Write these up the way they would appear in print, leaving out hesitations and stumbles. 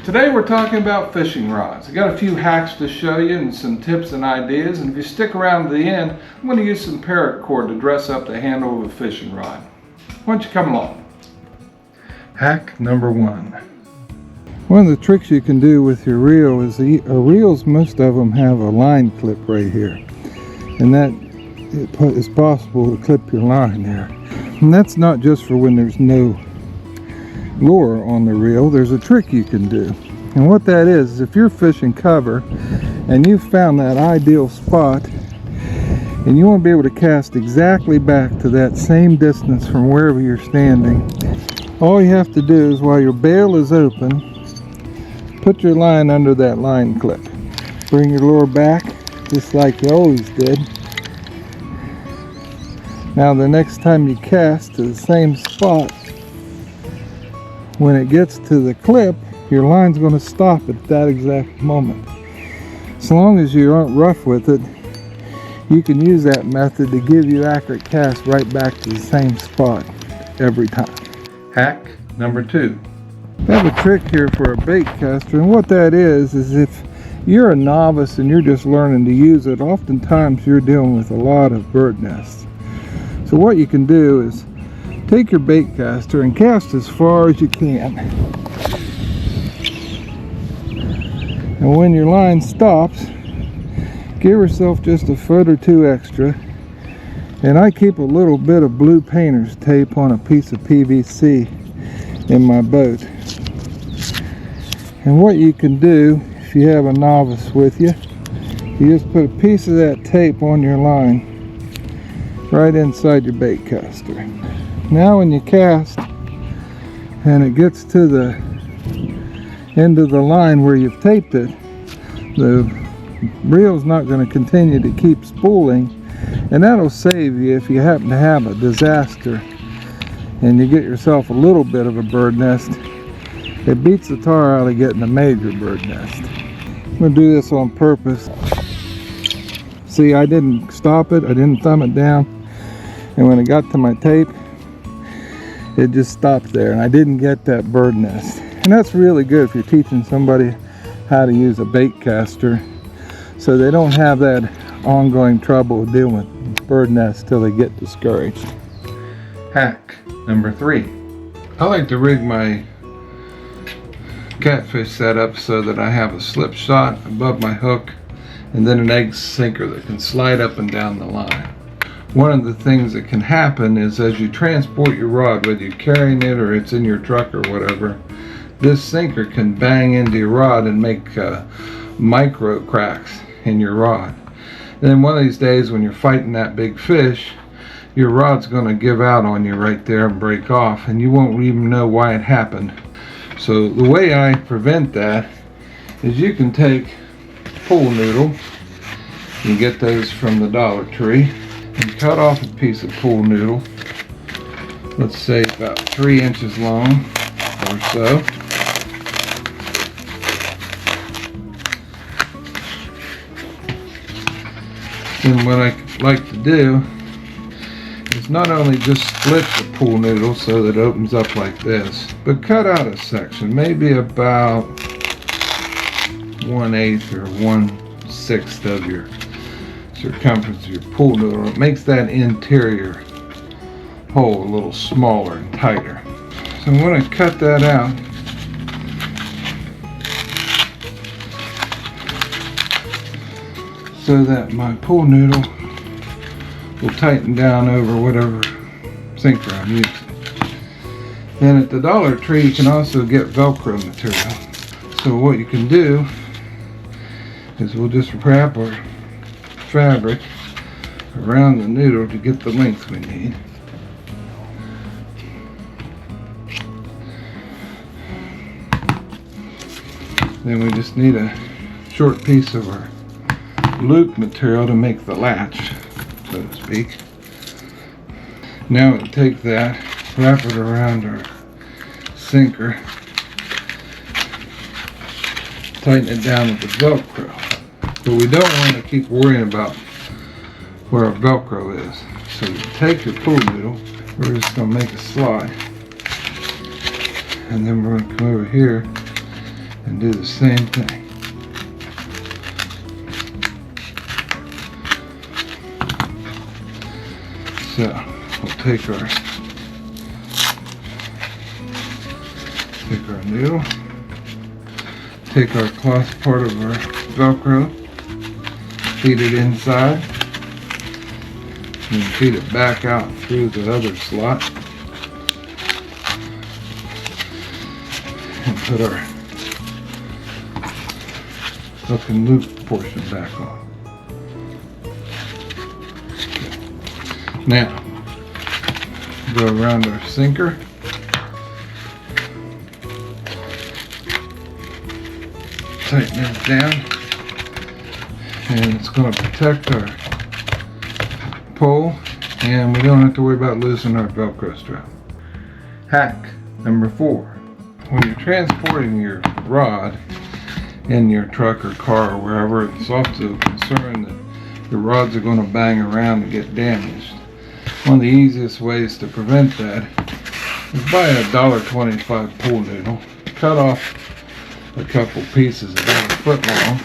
Today we're talking about fishing rods. I got a few hacks to show you and some tips and ideas, and if you stick around to the end, I'm going to use some paracord to dress up the handle of a fishing rod. Why don't you come along? Hack number one. One of the tricks you can do with your reel is reels, most of them have a line clip right here, and that it's possible to clip your line there. And that's not just for when there's no lure on the reel. There's a trick you can do, and what that is if you're fishing cover and you found that ideal spot and you want to be able to cast exactly back to that same distance from wherever you're standing, all you have to do is, while your bail is open, put your line under that line clip. Bring your lure back just like you always did. Now the next time you cast to the same spot, when it gets to the clip, your line's going to stop at that exact moment. As long as you aren't rough with it, you can use that method to give you accurate cast right back to the same spot every time. Hack number two. I have a trick here for a bait caster, and what that is if you're a novice and you're just learning to use it, oftentimes you're dealing with a lot of bird nests. So what you can do is take your bait caster and cast as far as you can. And when your line stops, give yourself just a foot or two extra. And I keep a little bit of blue painter's tape on a piece of PVC in my boat. And what you can do, if you have a novice with you, you just put a piece of that tape on your line right inside your bait caster. Now when you cast and it gets to the end of the line where you've taped it, the reel's not going to continue to keep spooling, and that'll save you if you happen to have a disaster and you get yourself a little bit of a bird nest. It beats the tar out of getting a major bird nest. I'm going to do this on purpose. See, I didn't stop it, I didn't thumb it down, and when it got to my tape, it just stopped there, and I didn't get that bird nest. And that's really good if you're teaching somebody how to use a bait caster, so they don't have that ongoing trouble dealing with bird nests till they get discouraged. Hack number three. I like to rig my catfish setup so that I have a slip shot above my hook and then an egg sinker that can slide up and down the line. One of the things that can happen is, as you transport your rod, whether you're carrying it or it's in your truck or whatever, this sinker can bang into your rod and make micro cracks in your rod. And then one of these days when you're fighting that big fish, your rod's going to give out on you right there and break off, and you won't even know why it happened. So the way I prevent that is you can take pool noodle, you get those from the Dollar Tree, and cut off a piece of pool noodle, let's say about 3 inches long or so. And what I like to do is not only just split the pool noodle so that it opens up like this, but cut out a section, maybe about 1/8 or 1/6 of your circumference of your pool noodle. It makes that interior hole a little smaller and tighter. So I'm going to cut that out. So that my pool noodle will tighten down over whatever sinker I'm using. Then at the Dollar Tree you can also get Velcro material. So what you can do is we'll just wrap our fabric around the noodle to get the length we need. Then we just need a short piece of our loop material to make the latch, so to speak. Now we'll take that, wrap it around our sinker, tighten it down with the Velcro. But we don't want to keep worrying about where our Velcro is. So you take your pool noodle, we're just going to make a slot, and then we're going to come over here and do the same thing. So we'll take our needle, take our cloth part of our Velcro, feed it inside, and feed it back out through the other slot, and put our hook and loop portion back on. Now, go around our sinker, tighten it down, and it's going to protect our pole, and we don't have to worry about losing our Velcro strap. Hack number 4. When you're transporting your rod in your truck or car or wherever, it's often a concern that your rods are going to bang around and get damaged. One of the easiest ways to prevent that is buy a $1.25 pool noodle, cut off a couple pieces about a foot long,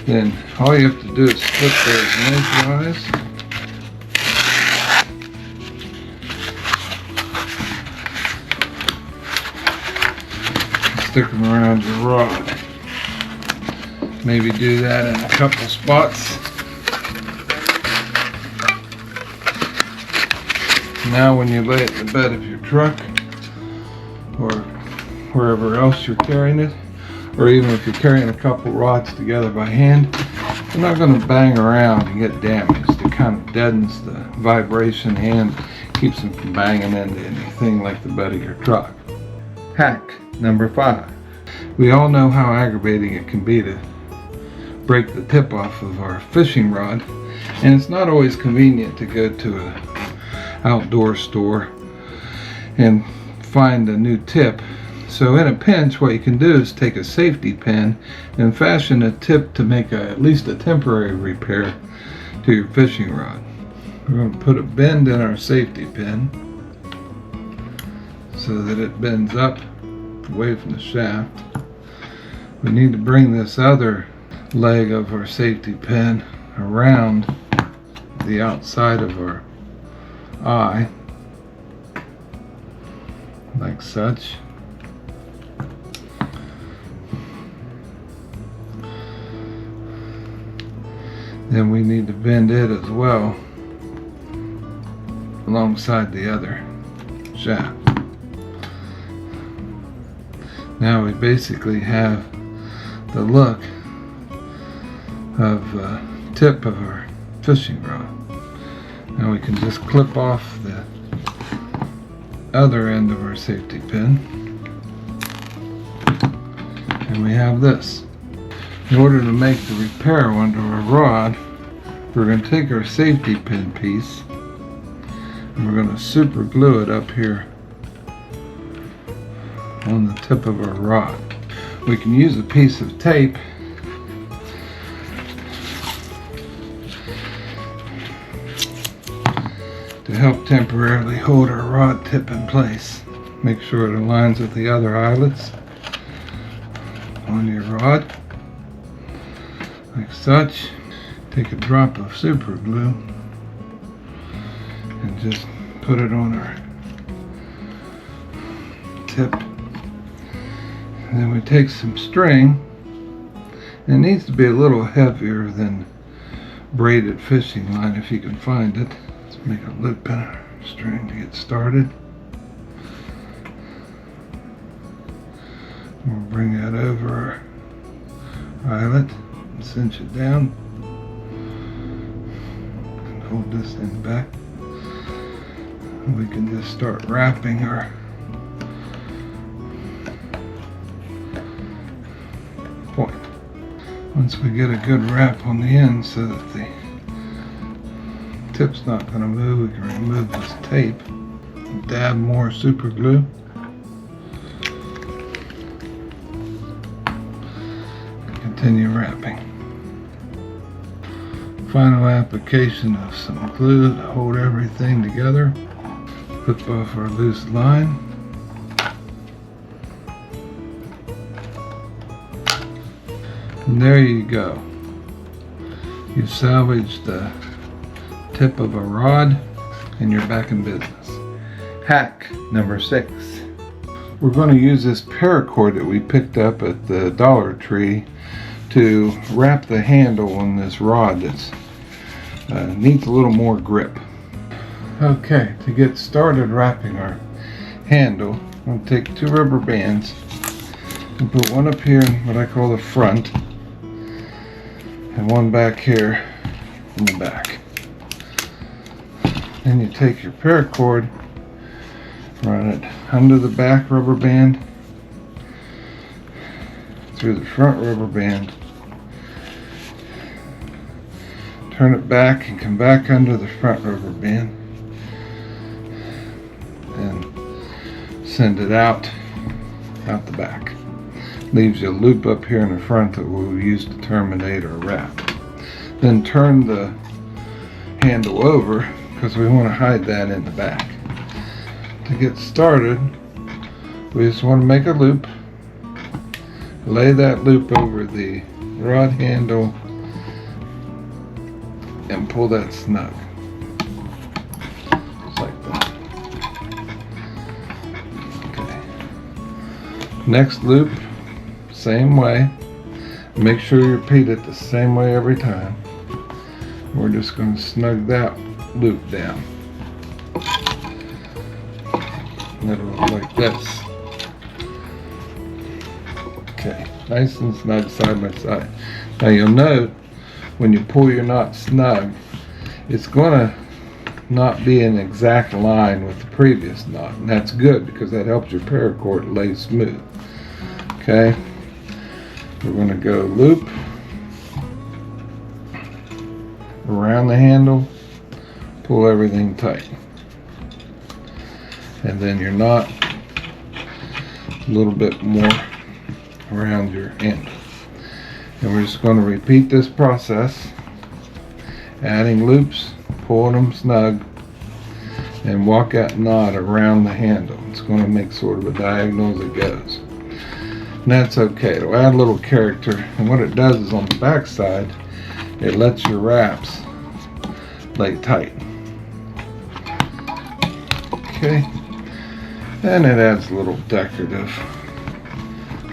then all you have to do is split those lengthwise, stick them around your rod. Maybe do that in a couple spots. Now when you lay it in the bed of your truck or wherever else you're carrying it, or even if you're carrying a couple rods together by hand, they're not going to bang around and get damaged. It kind of deadens the vibration and keeps them from banging into anything like the bed of your truck. Hack number 5. We all know how aggravating it can be to break the tip off of our fishing rod, and it's not always convenient to go to an outdoor store and find a new tip. So in a pinch, what you can do is take a safety pin and fashion a tip to make at least a temporary repair to your fishing rod. We're going to put a bend in our safety pin so that it bends up away from the shaft. We need to bring this other leg of our safety pin around the outside of our eye, like such. Then we need to bend it as well alongside the other shaft. Now we basically have the look of the tip of our fishing rod. Now we can just clip off the other end of our safety pin, and we have this. In order to make the repair onto our rod, we're going to take our safety pin piece and we're going to super glue it up here on the tip of our rod. We can use a piece of tape to help temporarily hold our rod tip in place. Make sure it aligns with the other eyelets on your rod, like such. Take a drop of super glue and just put it on our tip. And then we take some string, and it needs to be a little heavier than braided fishing line if you can find it. Let's make a loop in our string to get started. We'll bring that over our eyelet and cinch it down. And hold this thing back. And we can just start wrapping our point. Once we get a good wrap on the end so that the tip's not going to move, we can remove this tape, dab more super glue, and continue wrapping. Final application of some glue to hold everything together. Clip off our loose line. And there you go. You've salvaged the tip of a rod and you're back in business. Hack number 6. We're going to use this paracord that we picked up at the Dollar Tree to wrap the handle on this rod that's needs a little more grip. Okay, to get started wrapping our handle, I'm going to take 2 rubber bands and put one up here in what I call the front and one back here in the back. Then you take your paracord, run it under the back rubber band, through the front rubber band, turn it back and come back under the front rubber band, and send it out the back. Leaves you a loop up here in the front that we'll use to terminate our wrap. Then turn the handle over because we want to hide that in the back. To get started, we just want to make a loop, lay that loop over the rod handle, and pull that snug. Just like that. Okay. Next loop, same way. Make sure you repeat it the same way every time. We're just going to snug that loop down. And it'll look like this. Okay, nice and snug side by side. Now you'll note when you pull your knot snug, it's going to not be an exact line with the previous knot, and that's good because that helps your paracord lay smooth. Okay, we're going to go loop around the handle, pull everything tight, and then your knot a little bit more around your end. And we're just going to repeat this process, adding loops, pulling them snug, and walk that knot around the handle. It's going to make sort of a diagonal as it goes. And that's okay. It'll add a little character, and what it does is on the back side, it lets your wraps lay tight. Okay, and it adds a little decorative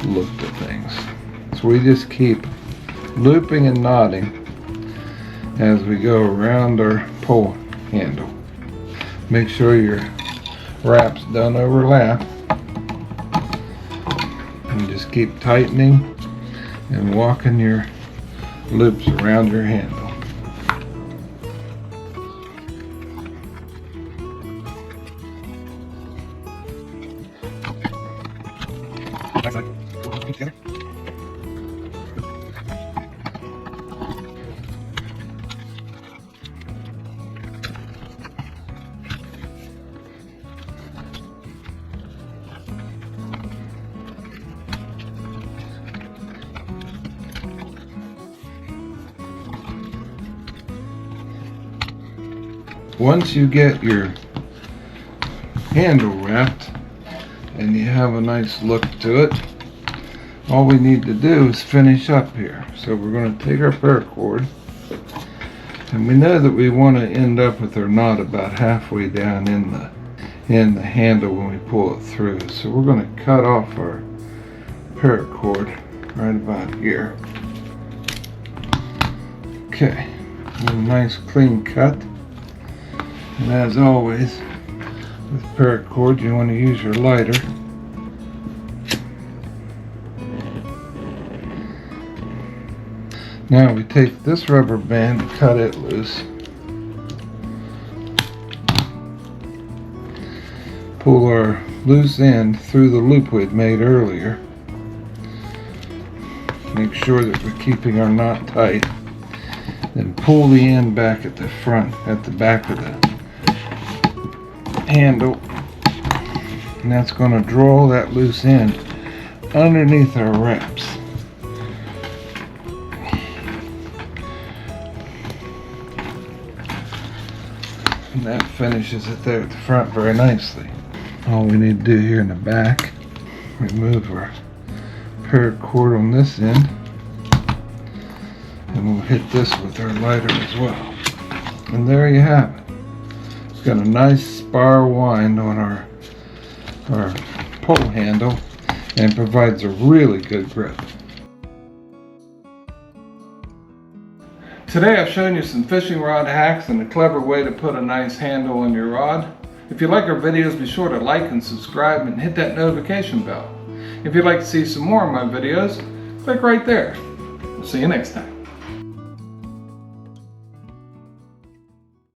look to things. So we just keep looping and knotting as we go around our pole handle. Make sure your wraps don't overlap, and just keep tightening and walking your loops around your handle. Once you get your handle wrapped and you have a nice look to it, all we need to do is finish up here. So we're going to take our paracord, and we know that we want to end up with our knot about halfway down in the handle when we pull it through. So we're going to cut off our paracord right about here. Okay, a nice clean cut. And as always, with paracord, you want to use your lighter. Now we take this rubber band and cut it loose. Pull our loose end through the loop we'd made earlier. Make sure that we're keeping our knot tight. Then pull the end back at the front, at the back of the handle, and that's going to draw that loose end underneath our wraps. And that finishes it there at the front very nicely. All we need to do here in the back, remove our paracord on this end, and we'll hit this with our lighter as well. And there you have it. It's got a nice spar wind on our pole handle and provides a really good grip. Today I've shown you some fishing rod hacks and a clever way to put a nice handle on your rod. If you like our videos, be sure to like and subscribe and hit that notification bell. If you'd like to see some more of my videos, click right there. We'll see you next time.